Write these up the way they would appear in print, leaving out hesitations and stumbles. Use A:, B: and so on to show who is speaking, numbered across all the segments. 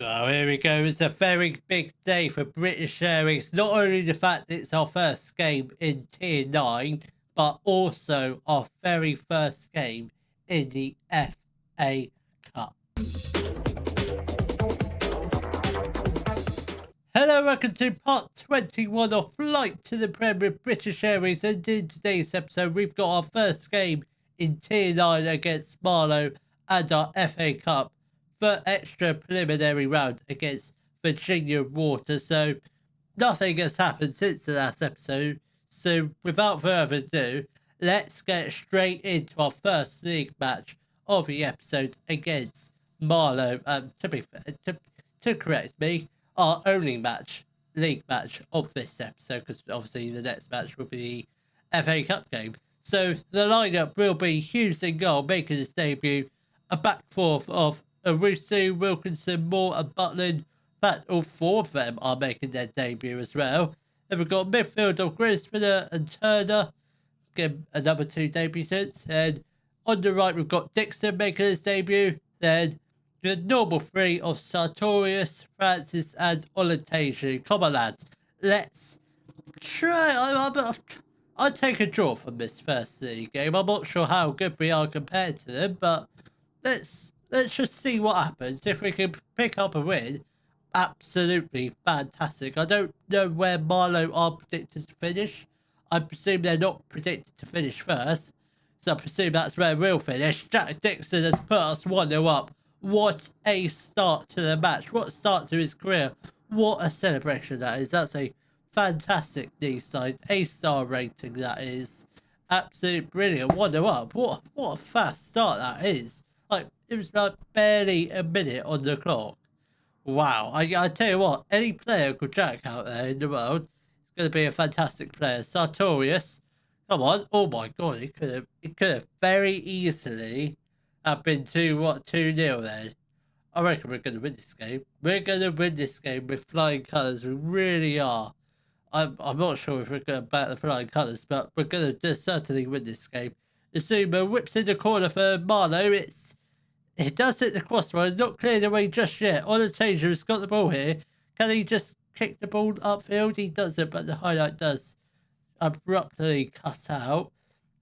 A: Oh, here we go. It's a very big day for British Airways. Not only the fact that it's our first game in Tier 9, but also our very first game in the FA Cup. Hello, welcome to part 21 of Flight to the Prem with British Airways. And in today's episode, we've got our first game in Tier 9 against Marlow and our FA Cup for extra preliminary round against Virginia Water. So nothing has happened since the last episode. So without further ado, let's get straight into our first league match of the episode against Marlow. To correct me, our only league match of this episode, because obviously the next match will be the FA Cup game. So the lineup will be Hughes in goal, making his debut, a back four of Owusu, Wilkinson, Moore and Butland. In fact, all four of them are making their debut as well. Then we've got midfield of Grisman and Turner, again another two debutants. And on the right we've got Dixon making his debut. Then the normal three of Sartorius, Francis and Olateju. Come on lads, let's try. I'll take a draw from this first league game. I'm not sure how good we are compared to them, but let's just see what happens. If we can pick up a win, absolutely fantastic. I don't know where Marlow are predicted to finish. I presume they're not predicted to finish first, so I presume that's where we'll finish. Jack Dixon has put us 1-0 up. What a start to the match. What a start to his career. What a celebration that is. That's a fantastic knee side. A-star rating that is. Absolute brilliant. 1-0 up. What a fast start that is. Like, it was like barely a minute on the clock. Wow. I tell you what, any player called Jack out there in the world is going to be a fantastic player. Sartorius, come on. Oh my God, it could have very easily have been 2-0 then. I reckon we're going to win this game. We're going to win this game with flying colours. We really are. I'm not sure if we're going to bat the flying colours, but we're going to certainly win this game. The Zuma whips in the corner for Marlow. It does hit the crossbar. It's not cleared away just yet. Olateju has got the ball here. Can he just kick the ball upfield? He doesn't, but the highlight does abruptly cut out.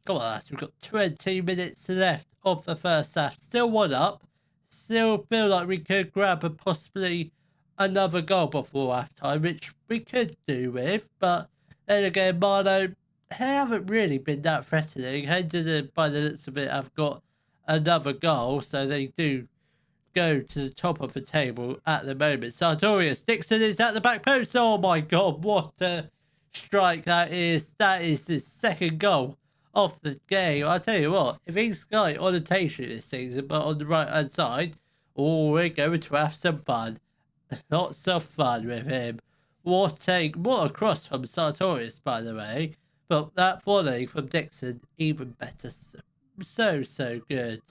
A: Come on, lads. We've got 20 minutes left of the first half. Still 1 up. Still feel like we could grab a possibly another goal before half time, which we could do with. But then again, Marlow, they haven't really been that threatening. Hendon, by the looks of it, have got another goal, so they do go to the top of the table at the moment. Sartorius, Dixon is at the back post. Oh my God, what a strike that is. That is his second goal of the game. I tell you what, if he's got on the station this season, but on the right hand side, oh, we're going to have some fun. Lots of fun with him. What a cross from Sartorius, by the way. But that volley from Dixon, even better. So good.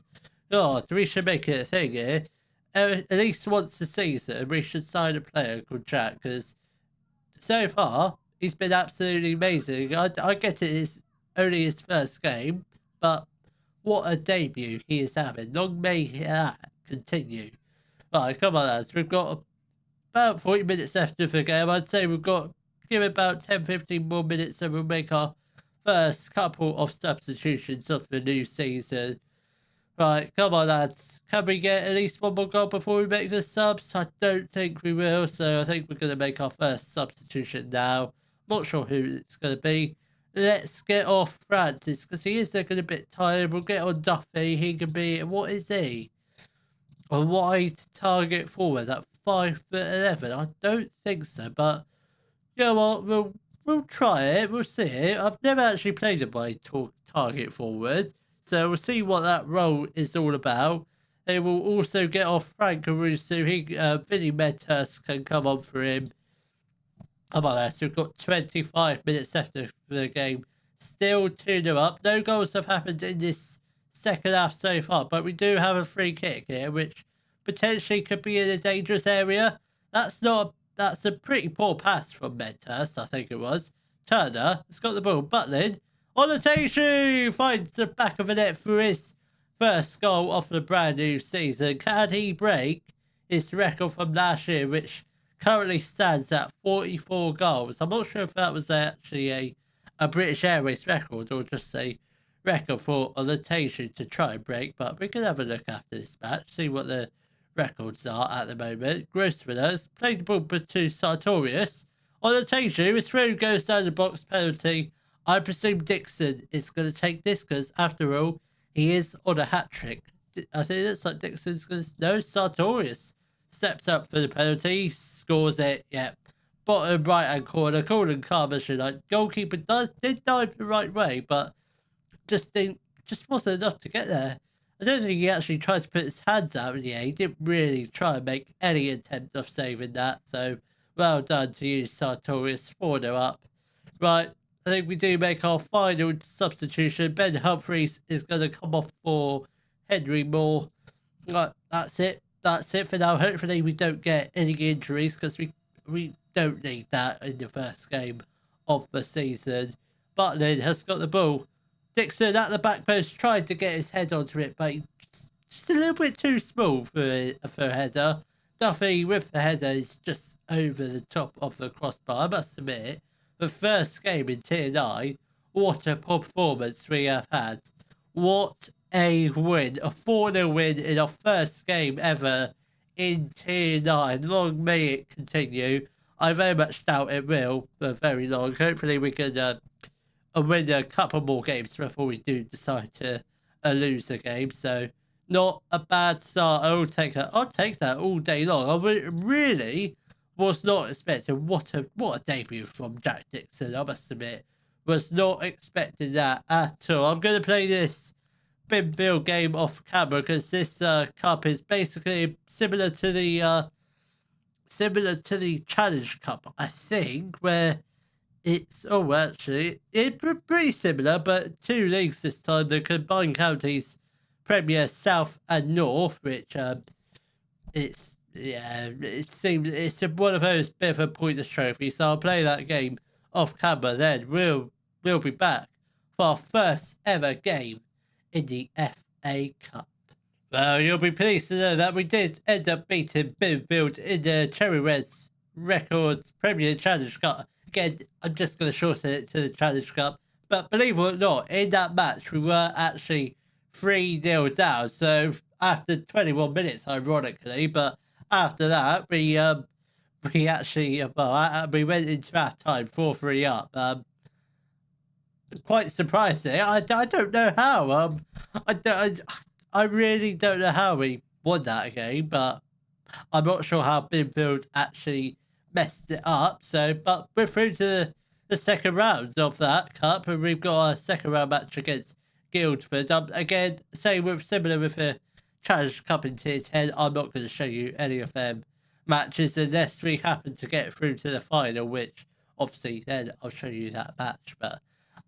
A: God, we should make it a thing here. At least once a season, we should sign a player called Jack, because so far, he's been absolutely amazing. I get it's only his first game, but what a debut he is having. Long may that continue. Right, come on, lads. We've got about 40 minutes left of the game. I'd say we've got give it about 10-15 more minutes and we'll make our first couple of substitutions of the new season. Right, come on, lads. Can we get at least one more goal before we make the subs? I don't think we will, so I think we're going to make our first substitution now. Not sure who it's going to be. Let's get off Francis, because he is looking a bit tired. We'll get on Duffy. He can be, what is he? A wide target forward at 5'11". I don't think so, but you know what? We'll try it. We'll see it. I've never actually played a wide target forward, so we'll see what that role is all about. They will also get off Frank Owusu. Vinny Medhurst can come on for him. Come on, lads. We've got 25 minutes left of the game. Still 2-0 up. No goals have happened in this second half so far, but we do have a free kick here, which potentially could be in a dangerous area. That's a pretty poor pass from Medhurst, I think it was. Turner has got the ball. Butland. Olateju finds the back of the net for his first goal of the brand new season. Can he break his record from last year, which currently stands at 44 goals. I'm not sure if that was actually a British Airways record or just a record for a rotation to try and break, but we can have a look after this match, see what the records are at the moment. Grossman played the ball to Sartorius. On rotation, his throw goes down the box penalty. I presume Dixon is going to take this because, after all, he is on a hat-trick. I think it looks like Dixon's going to... No, Sartorius steps up for the penalty, scores it, yep. Bottom right-hand corner, cool and calm as you like. Goalkeeper did dive the right way, but just wasn't enough to get there. I don't think he actually tried to put his hands out in the air. He didn't really try and make any attempt of saving that, so well done to you, Sartorius. 4-0 up. Right, I think we do make our final substitution. Ben Humphries is going to come off for Henry Moore. Right, that's it. That's it for now. Hopefully we don't get any injuries because we don't need that in the first game of the season. Butlin has got the ball. Dixon at the back post tried to get his head onto it, but just a little bit too small for a header. Duffy with the header is just over the top of the crossbar. I must admit, the first game in Tier 9, what a performance we have had. What a win. A 4-0 win in our first game ever in Tier 9. Long may it continue. I very much doubt it will for very long. Hopefully we can win a couple more games before we do decide to lose a game. So not a bad start. I'll take that all day long. I really was not expecting what a debut from Jack Dixon. I must admit, was not expecting that at all. I'm going to play this Binfield game off camera because this cup is basically similar to the Challenge Cup, I think, where it's actually it's pretty similar, but two leagues this time. The combined counties, Premier South and North, which it seems it's one of those bit of a pointless trophy. So I'll play that game off camera. Then we'll be back for our first ever game in the FA Cup. Well, you'll be pleased to know that we did end up beating Binfield in the Cherry Reds Records Premier Challenge Cup. Again, I'm just going to shorten it to the Challenge Cup. But believe it or not, in that match, we were actually 3-0 down. So after 21 minutes, ironically, but after that, we actually we went into half time 4-3 up. Quite surprising. I don't know how. I really don't know how we won that game, but I'm not sure how Binfield actually messed it up. So, but we're through to the second round of that cup, and we've got a second round match against Guildford. Again, similar with the Challenge Cup in Tier 10. I'm not going to show you any of them matches unless we happen to get through to the final, which obviously then I'll show you that match. But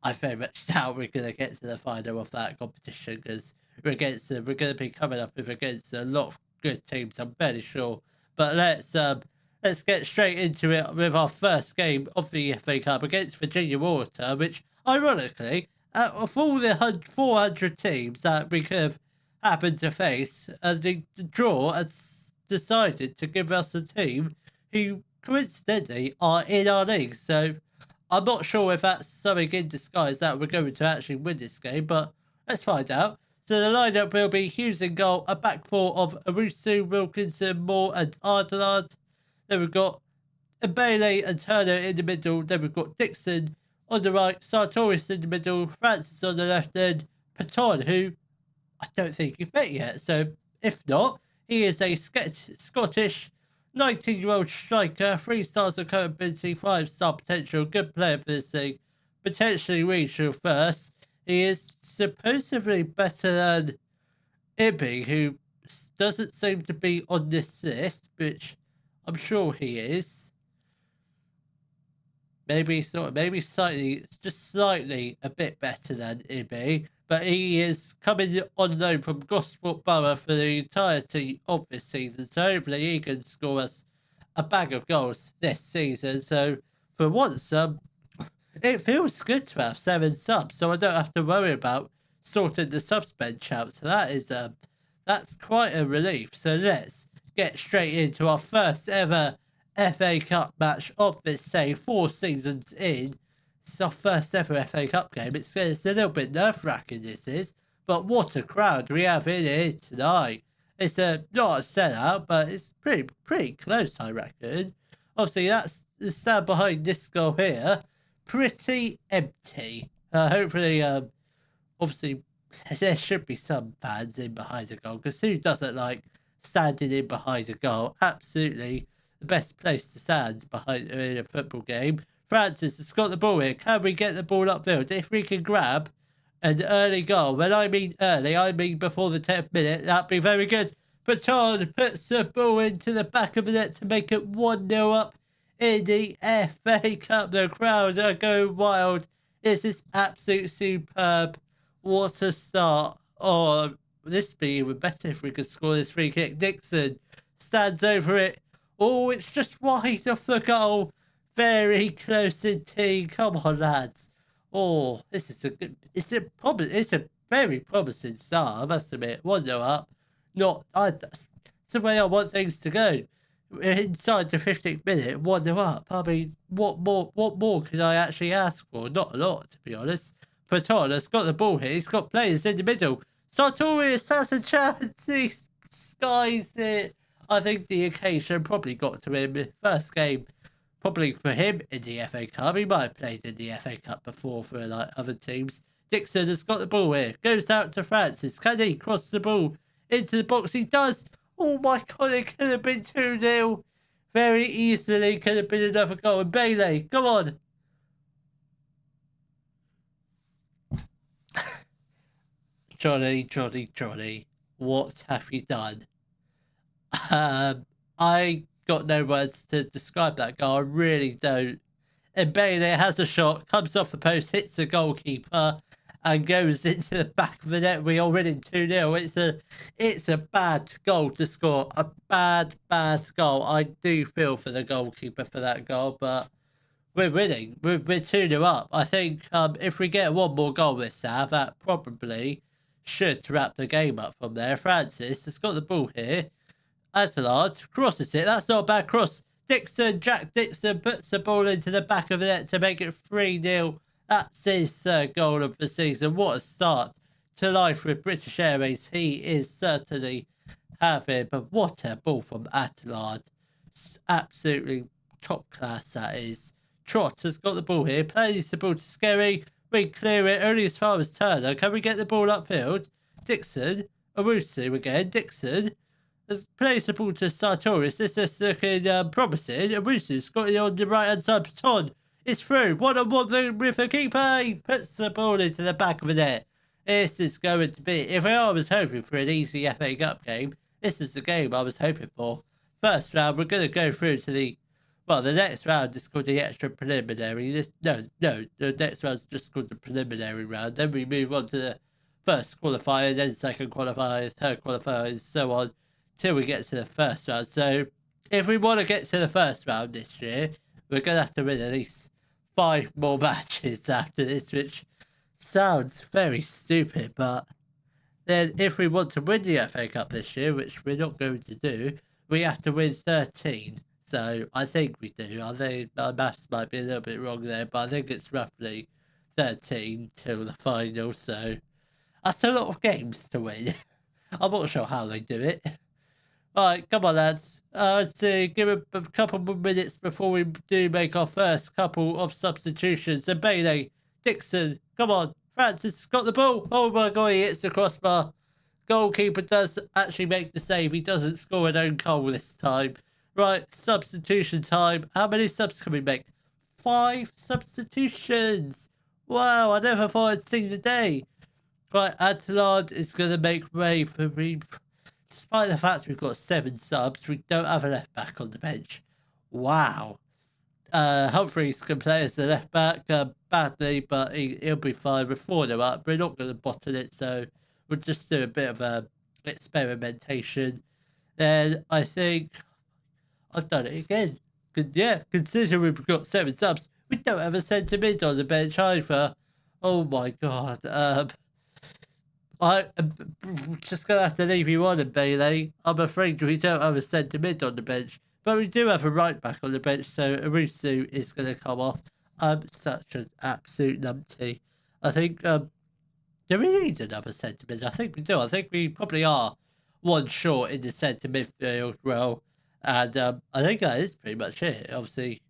A: I very much doubt we're going to get to the final of that competition because we're going to be coming up against a lot of good teams, I'm fairly sure. But let's get straight into it with our first game of the FA Cup against Virginia Water, which, ironically, of all the 400 teams that we could have happened to face, the draw has decided to give us a team who, coincidentally, are in our league. So I'm not sure if that's something in disguise that we're going to actually win this game, but let's find out. So the lineup will be Hughes in goal, a back four of Arusu, Wilkinson, Moore and Ardelard. Then we've got Mbele and Turner in the middle. Then we've got Dixon on the right, Sartorius in the middle, Francis on the left, then Patton, who I don't think you've met yet. So if not, he is a Scottish 19-year-old striker, 3 stars of current ability, 5-star potential, good player for this league, potentially regional first. He is supposedly better than Ibby, who doesn't seem to be on this list, which I'm sure he is. Maybe slightly a bit better than Ibby, but he is coming on loan from Gosport Borough for the entirety of this season, so hopefully he can score us a bag of goals this season. So for once, it feels good to have 7 subs, so I don't have to worry about sorting the subs bench out. So that is that's quite a relief. So let's get straight into our first ever FA Cup match of this, say, 4 seasons in. It's our first ever FA Cup game. It's a little bit nerve-wracking, this is. But what a crowd we have in here tonight. It's not a sellout, but it's pretty close, I reckon. Obviously, that's the stand behind this goal here. Pretty empty. Hopefully, obviously, there should be some fans in behind the goal, because who doesn't like standing in behind a goal? Absolutely the best place to stand behind in a football game. Francis has got the ball here. Can we get the ball upfield? If we can grab an early goal, when I mean early, I mean before the 10th minute, that'd be very good. Baton puts the ball into the back of the net to make it 1-0 up in the FA Cup. The crowd are going wild. This is absolutely superb. What a start. Oh, this would be even better if we could score this free kick. Dixon stands over it. Oh, it's just wide off the goal. Very close indeed. Come on, lads. Oh, this is it's a very promising start, I must admit. 1-0 up. It's the way I want things to go. Inside the 15th minute, 1-0 up. I mean, what more could I actually ask for? Not a lot, to be honest. Paton has got the ball here. He's got players in the middle. Sartorius has a chance. He skies it. I think the occasion probably got to him. First game, probably for him in the FA Cup. He might have played in the FA Cup before for like other teams. Dixon has got the ball here. Goes out to Francis. Can he cross the ball into the box? He does. Oh my God, it could have been 2-0. Very easily could have been another goal. And Bailey, come on. Johnny, what have you done? I got no words to describe that goal. I really don't. And Bailey has a shot, comes off the post, hits the goalkeeper, and goes into the back of the net. We are winning 2-0. It's a bad goal to score. A bad goal. I do feel for the goalkeeper for that goal, but we're winning. We're 2-0 up. I think if we get one more goal this half, that probably should wrap the game up from there. Francis has got the ball here. Adelard crosses it. That's not a bad cross. Jack Dixon puts the ball into the back of the net to make it 3-0. That's his third goal of the season. What a start to life with British Airways. He is certainly having, but what a ball from Adelard. Absolutely top class, that is. Trott has got the ball here. Plays the ball to Skerry. We clear it only as far as Turner. Can we get the ball upfield? Dixon. Owusu again. Dixon plays the ball to Sartorius. This is looking promising. Owusu's got it on the right hand side. Paton is through. 1-on-1 with the keeper. He puts the ball into the back of the net. This is going to be, if I was hoping for an easy FA Cup game, this is the game I was hoping for. First round, we're going to go through to the next round is called the extra preliminary. The next round's just called the preliminary round. Then we move on to the first qualifier, then second qualifier, third qualifier, and so on, till we get to the first round. So, if we want to get to the first round this year, we're going to have to win at least 5 more matches after this, which sounds very stupid, but then if we want to win the FA Cup this year, which we're not going to do, we have to win 13. So I think we do. I think my maths might be a little bit wrong there, but I think it's roughly 13 till the final. So that's a lot of games to win. I'm not sure how they do it. Right, come on, lads. Let's give it a couple more minutes before we do make our first couple of substitutions. And Bailey, Dixon, come on. Francis got the ball. Oh my God, he hits the crossbar. Goalkeeper does actually make the save. He doesn't score an own goal this time. Right, substitution time. How many subs can we make? 5 substitutions. Wow, I never thought I'd see the day. Right, Adelard is going to make way for me. Despite the fact we've got 7 subs, we don't have a left back on the bench. Wow. Humphreys can play as the left back badly, but he'll be fine. We're 4-0 up. We're not going to bottle it, so we'll just do a bit of experimentation. Then I think I've done it again. Yeah, considering we've got 7 subs, we don't have a centre mid on the bench either. Oh my God. I'm just going to have to leave you on, Bailey. I'm afraid we don't have a centre mid on the bench, but we do have a right back on the bench, so Arusu is going to come off. Such an absolute numpty. I think, do we need another centre mid? I think we do. I think we probably are one short in the centre midfield role, and I think that is pretty much it. Obviously,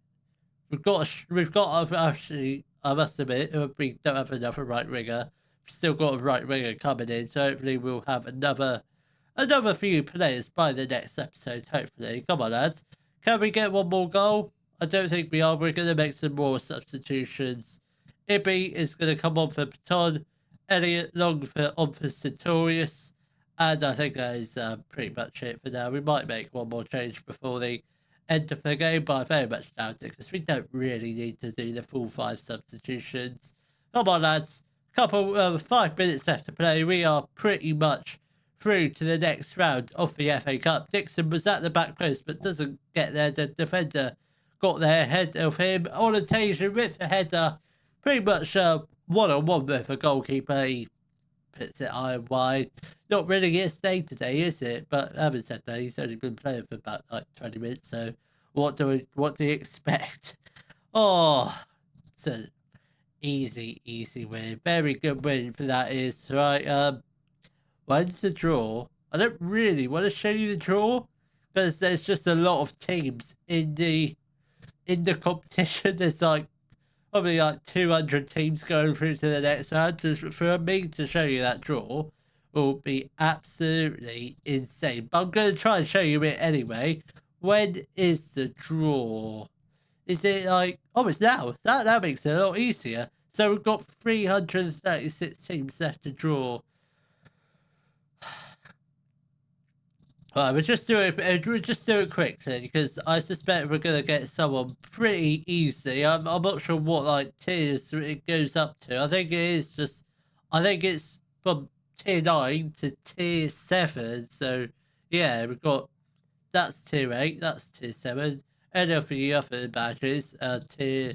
A: actually, I must admit, we don't have another right winger. We've still got a right winger coming in, so hopefully we'll have another few players by the next episode. Hopefully, come on, lads. Can we get one more goal? I don't think we are. We're going to make some more substitutions. Ibby is going to come on for Baton, Elliot Long on for Sartorius, and I think that is pretty much it for now. We might make one more change before the end of the game, but I very much doubt it because we don't really need to do the full 5 substitutions. Come on, lads. 5 minutes left to play. We are pretty much through to the next round of the FA Cup. Dixon was at the back post but doesn't get there. The defender got there ahead of him on occasion with the header. Pretty much one-on-one with a goalkeeper. He puts it iron wide. Not really his day today, is it? But having said that, he's only been playing for about 20 minutes. So what do you expect? Oh, it's an easy win. Very good win for that is right. When's the draw? I don't really want to show you the draw because there's just a lot of teams in the competition. There's probably 200 teams going through to the next round. For me to show you that draw will be absolutely insane. But I'm going to try and show you it anyway. When is the draw? Is it it's now? That makes it a lot easier. So we've got 336 teams left to draw. Right, we'll just do it quickly because I suspect we're gonna get someone pretty easy. I'm not sure what tiers it goes up to. I think it's from tier 9 to tier 7. So yeah, we've got that's tier 8, that's tier 7. Any of the other badges tier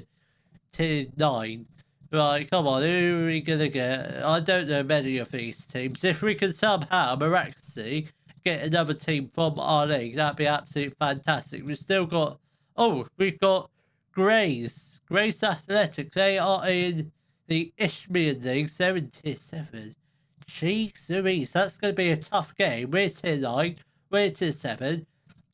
A: 9. Right, come on, who are we gonna get? I don't know many of these teams. If we can somehow miraculously get another team from our league, that'd be absolutely fantastic. We've got Grace Athletic. They are in the Isthmian League, 7 tier 7. Jeez Louise, that's going to be a tough game. We're tier 9, we're tier 7.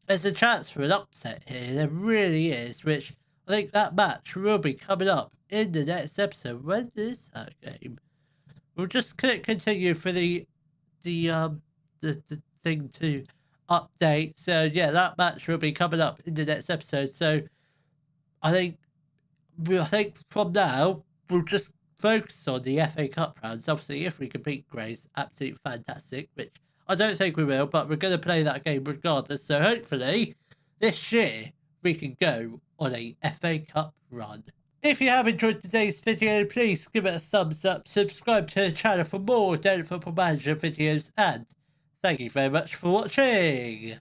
A: There's a chance for an upset here, there really is, which I think that match will be coming up in the next episode. When is that game? We'll just continue for the thing to update. So yeah, that match will be coming up in the next episode. So I think from now we'll just focus on the FA Cup rounds. Obviously, if we can beat Grace, absolutely fantastic, which I don't think we will, but we're going to play that game regardless. So hopefully this year we can go on a FA Cup run. If you have enjoyed today's video, please give it a thumbs up, subscribe to the channel for more Daily Football Manager videos, and thank you very much for watching.